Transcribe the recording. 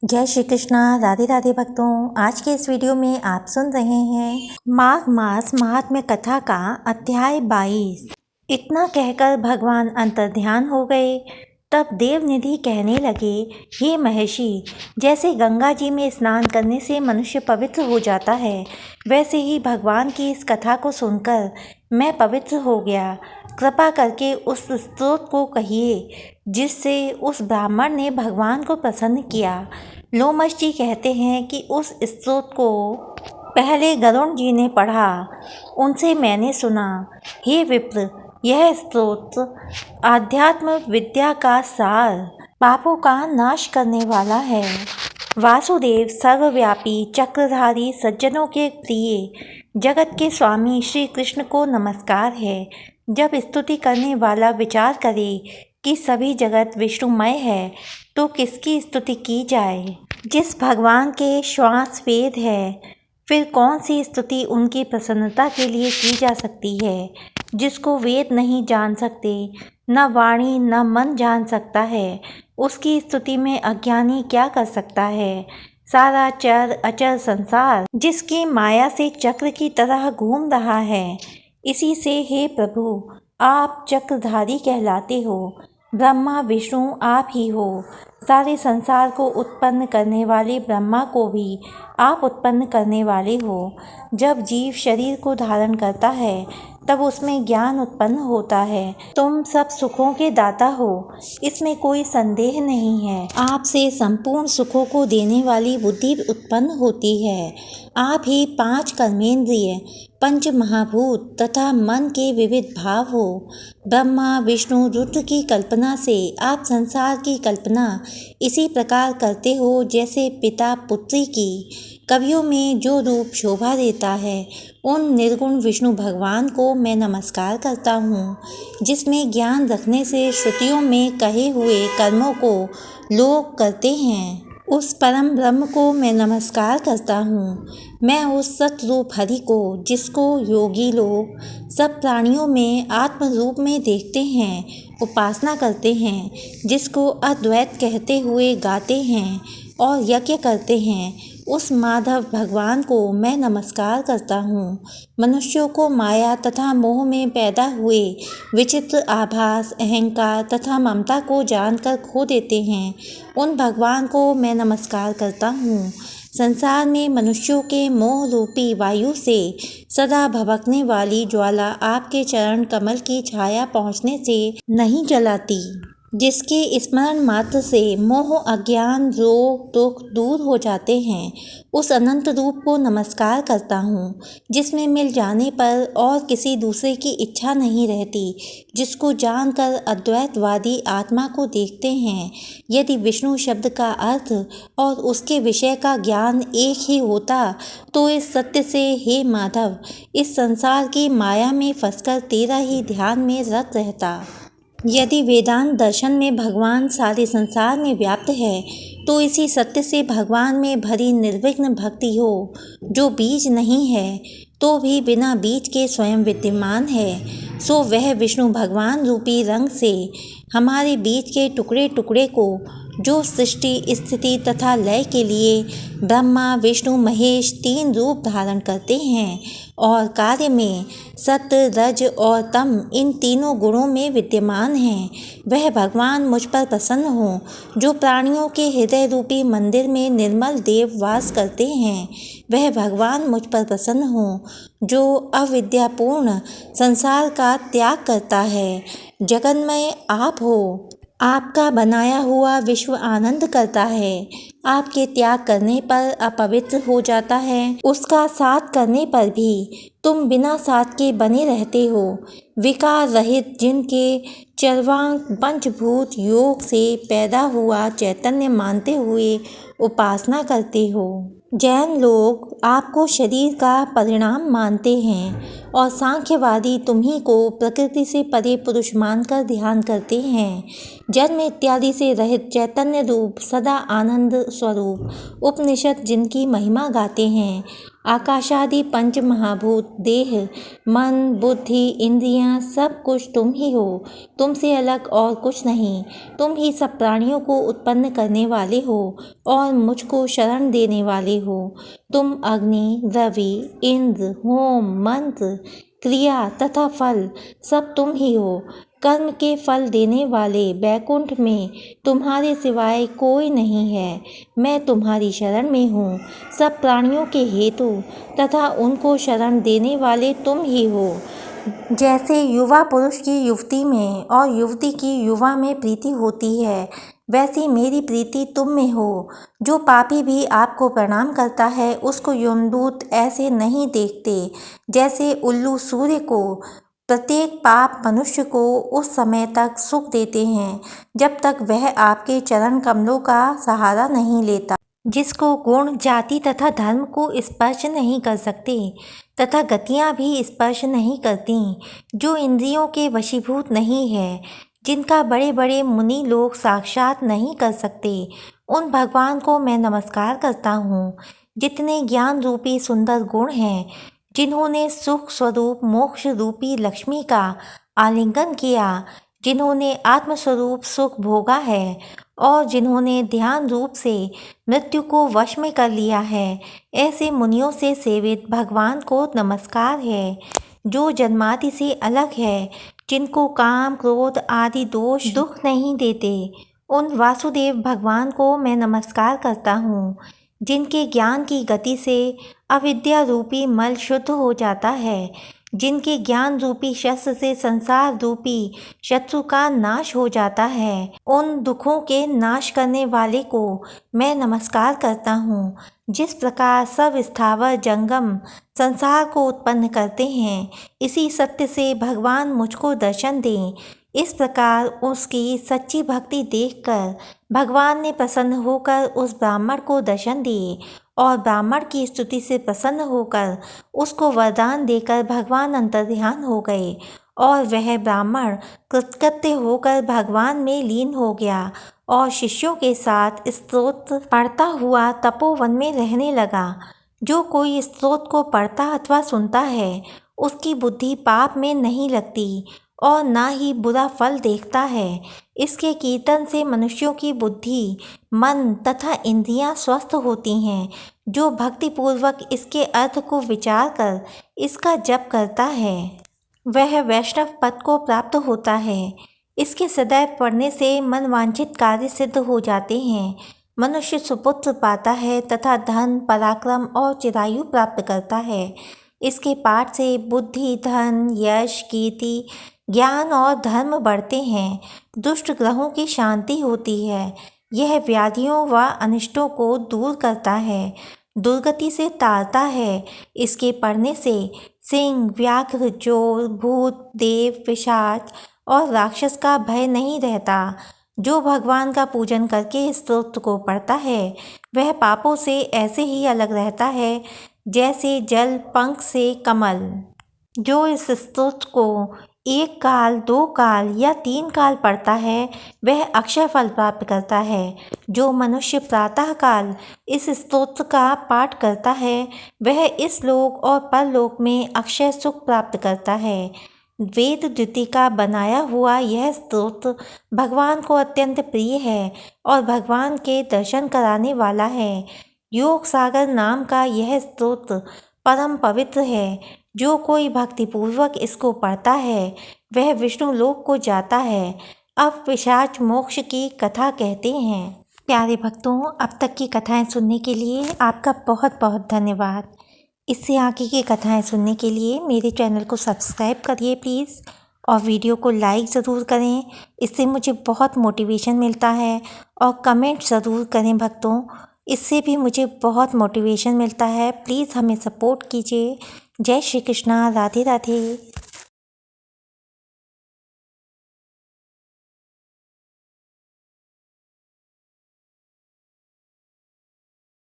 जय श्री कृष्णा। राधे राधे भक्तों। आज के इस वीडियो में आप सुन रहे हैं माघ मास महात्म्य कथा का अध्याय 22। इतना कहकर भगवान अंतर्ध्यान हो गए। तब देवनिधि कहने लगे, हे महर्षि, जैसे गंगा जी में स्नान करने से मनुष्य पवित्र हो जाता है, वैसे ही भगवान की इस कथा को सुनकर मैं पवित्र हो गया। कृपा करके उस स्तोत्र को कहिए जिससे उस ब्राह्मण ने भगवान को प्रसन्न किया। लोमश जी कहते हैं कि उस स्तोत्र को पहले गरुण जी ने पढ़ा, उनसे मैंने सुना। हे विप्र, यह स्तोत्र आध्यात्म विद्या का सार, पापों का नाश करने वाला है। वासुदेव सर्वव्यापी चक्रधारी सज्जनों के प्रिय जगत के स्वामी श्री कृष्ण को नमस्कार है। जब स्तुति करने वाला विचार करे कि सभी जगत विष्णुमय है तो किसकी स्तुति की जाए। जिस भगवान के श्वास वेद है, फिर कौन सी स्तुति उनकी प्रसन्नता के लिए की जा सकती है। जिसको वेद नहीं जान सकते, न वाणी न मन जान सकता है, उसकी स्तुति में अज्ञानी क्या कर सकता है। सारा चर अचर संसार जिसकी माया से चक्र की तरह घूम रहा है, इसी से हे प्रभु आप चक्रधारी कहलाते हो। ब्रह्मा विष्णु आप ही हो। सारे संसार को उत्पन्न करने वाले ब्रह्मा को भी आप उत्पन्न करने वाले हो। जब जीव शरीर को धारण करता है तब उसमें ज्ञान उत्पन्न होता है। तुम सब सुखों के दाता हो, इसमें कोई संदेह नहीं है। आपसे संपूर्ण सुखों को देने वाली बुद्धि उत्पन्न होती है। आप ही 5 कर्मेंद्रिय, पंच महाभूत तथा मन के विविध भाव हो। ब्रह्मा विष्णु रुद्र की कल्पना से आप संसार की कल्पना इसी प्रकार करते हो जैसे पिता पुत्री की। कवियों में जो रूप शोभा देता है, उन निर्गुण विष्णु भगवान को मैं नमस्कार करता हूँ, जिसमें ज्ञान रखने से श्रुतियों में कहे हुए कर्मों को लोग करते हैं। उस परम ब्रह्म को मैं नमस्कार करता हूँ। मैं उस सतरूप हरि को, जिसको योगी लोग सब प्राणियों में आत्म रूप में देखते हैं, उपासना करते हैं, जिसको अद्वैत कहते हुए गाते हैं और यज्ञ करते हैं, उस माधव भगवान को मैं नमस्कार करता हूँ। मनुष्यों को माया तथा मोह में पैदा हुए विचित्र आभास, अहंकार तथा ममता को जानकर खो देते हैं, उन भगवान को मैं नमस्कार करता हूँ। संसार में मनुष्यों के मोह रूपी वायु से सदा भभकने वाली ज्वाला आपके चरण कमल की छाया पहुँचने से नहीं जलाती। जिसके स्मरण मात्र से मोह अज्ञान रोग दुख दूर हो जाते हैं, उस अनंत रूप को नमस्कार करता हूँ, जिसमें मिल जाने पर और किसी दूसरे की इच्छा नहीं रहती। जिसको जानकर अद्वैतवादी आत्मा को देखते हैं। यदि विष्णु शब्द का अर्थ और उसके विषय का ज्ञान एक ही होता तो इस सत्य से हे माधव इस संसार की माया में फंसकर तेरा ही ध्यान में रत रहता। यदि वेदांत दर्शन में भगवान सारे संसार में व्याप्त है, तो इसी सत्य से भगवान में भरी निर्विघ्न भक्ति हो। जो बीज नहीं है तो भी बिना बीज के स्वयं विद्यमान है, सो वह विष्णु भगवान रूपी रंग से हमारे बीज के टुकड़े टुकड़े को, जो सृष्टि स्थिति तथा लय के लिए ब्रह्मा विष्णु महेश 3 रूप धारण करते हैं और कार्य में सत्य रज और तम इन तीनों गुणों में विद्यमान हैं, वह भगवान मुझ पर प्रसन्न हो। जो प्राणियों के हृदय रूपी मंदिर में निर्मल देव वास करते हैं, वह भगवान मुझ पर प्रसन्न हो। जो अविद्यापूर्ण संसार का त्याग करता है, जगन्मय आप हो। आपका बनाया हुआ विश्व आनंद करता है। आपके त्याग करने पर अपवित्र हो जाता है, उसका साथ करने पर भी तुम बिना साथ के बने रहते हो। विकार रहित जिनके चर्वांग पंचभूत योग से पैदा हुआ चैतन्य मानते हुए उपासना करते हो। जैन लोग आपको शरीर का परिणाम मानते हैं और सांख्यवादी तुम्ही को प्रकृति से परे पुरुष मानकर ध्यान करते हैं। जन्म इत्यादि से रहित चैतन्य रूप सदा आनंद स्वरूप उपनिषद जिनकी महिमा गाते हैं, आकाशादि पंच महाभूत, देह, मन, बुद्धि, इंद्रियां, सब कुछ तुम ही हो। तुमसे अलग और कुछ नहीं। तुम ही सब प्राणियों को उत्पन्न करने वाले हो और मुझको शरण देने वाले हो। तुम अग्नि, रवि, इंद्र, होम, मंत्र, क्रिया तथा फल सब तुम ही हो। कर्म के फल देने वाले बैकुंठ में तुम्हारे सिवाय कोई नहीं है। मैं तुम्हारी शरण में हूँ। सब प्राणियों के हेतु तथा उनको शरण देने वाले तुम ही हो। जैसे युवा पुरुष की युवती में और युवती की युवा में प्रीति होती है, वैसी मेरी प्रीति तुम में हो। जो पापी भी आपको प्रणाम करता है उसको यमदूत ऐसे नहीं देखते जैसे उल्लू सूर्य को। प्रत्येक पाप मनुष्य को उस समय तक सुख देते हैं जब तक वह आपके चरण कमलों का सहारा नहीं लेता। जिसको गुण, जाति तथा धर्म को स्पर्श नहीं कर सकते तथा गतियाँ भी स्पर्श नहीं करती, जो इंद्रियों के वशीभूत नहीं है, जिनका बड़े बड़े मुनि लोग साक्षात नहीं कर सकते, उन भगवान को मैं नमस्कार करता हूँ। जितने ज्ञान रूपी सुंदर गुण हैं, जिन्होंने सुख स्वरूप मोक्ष रूपी लक्ष्मी का आलिंगन किया, जिन्होंने आत्मस्वरूप सुख भोगा है और जिन्होंने ध्यान रूप से मृत्यु को वश में कर लिया है, ऐसे मुनियों से सेवित भगवान को नमस्कार है। जो जन्मादि से अलग है, जिनको काम, क्रोध आदि दोष दुख नहीं देते, उन वासुदेव भगवान को मैं नमस्कार करता हूँ। जिनके ज्ञान की गति से अविद्या रूपी मल शुद्ध हो जाता है, जिनके ज्ञान रूपी शस्त्र से संसार रूपी शत्रु का नाश हो जाता है, उन दुखों के नाश करने वाले को मैं नमस्कार करता हूँ। जिस प्रकार सब स्थावर जंगम संसार को उत्पन्न करते हैं, इसी सत्य से भगवान मुझको दर्शन दें। इस प्रकार उसकी सच्ची भक्ति देखकर भगवान ने प्रसन्न होकर उस ब्राह्मण को दर्शन दिए और ब्राह्मण की स्तुति से प्रसन्न होकर उसको वरदान देकर भगवान अंतर्ध्यान हो गए और वह ब्राह्मण कृतकृत्य होकर भगवान में लीन हो गया और शिष्यों के साथ स्तोत्र पढ़ता हुआ तपोवन में रहने लगा। जो कोई स्तोत्र को पढ़ता अथवा सुनता है, उसकी बुद्धि पाप में नहीं लगती और ना ही बुरा फल देखता है। इसके कीर्तन से मनुष्यों की बुद्धि, मन तथा इंद्रियां स्वस्थ होती हैं। जो भक्तिपूर्वक इसके अर्थ को विचार कर इसका जप करता है, वह वैष्णव पद को प्राप्त होता है। इसके सदैव पढ़ने से मनवांछित कार्य सिद्ध हो जाते हैं। मनुष्य सुपुत्र पाता है तथा धन, पराक्रम और चिरायु प्राप्त करता है। इसके पाठ से बुद्धि, धन, यश, कीर्ति, ज्ञान और धर्म बढ़ते हैं। दुष्ट ग्रहों की शांति होती है। यह व्याधियों व अनिष्टों को दूर करता है, दुर्गति से तारता है। इसके पढ़ने से सिंह, व्याघ्र, चोर, भूत, देव, पिशाच और राक्षस का भय नहीं रहता। जो भगवान का पूजन करके इस स्तोत्र को पढ़ता है, वह पापों से ऐसे ही अलग रहता है जैसे जल पंख से कमल। जो इस स्तोत्र को 1 काल, 2 काल या 3 काल पढ़ता है, वह अक्षय फल प्राप्त करता है। जो मनुष्य प्रातः काल इस स्तोत्र का पाठ करता है, वह इस लोक और परलोक में अक्षय सुख प्राप्त करता है। वेद द्वितीय का बनाया हुआ यह स्तोत्र भगवान को अत्यंत प्रिय है और भगवान के दर्शन कराने वाला है। योग सागर नाम का यह स्तोत्र परम पवित्र है। जो कोई भक्तिपूर्वक इसको पढ़ता है, वह विष्णु लोक को जाता है। अब पिशाच मोक्ष की कथा कहते हैं। प्यारे भक्तों, अब तक की कथाएं सुनने के लिए आपका बहुत बहुत धन्यवाद। इससे आगे की कथाएं सुनने के लिए मेरे चैनल को सब्सक्राइब करिए प्लीज़, और वीडियो को लाइक ज़रूर करें। इससे मुझे बहुत मोटिवेशन मिलता है। और कमेंट ज़रूर करें भक्तों, इससे भी मुझे बहुत मोटिवेशन मिलता है। प्लीज़ हमें सपोर्ट कीजिए। जय श्री कृष्णा, राधे राधे।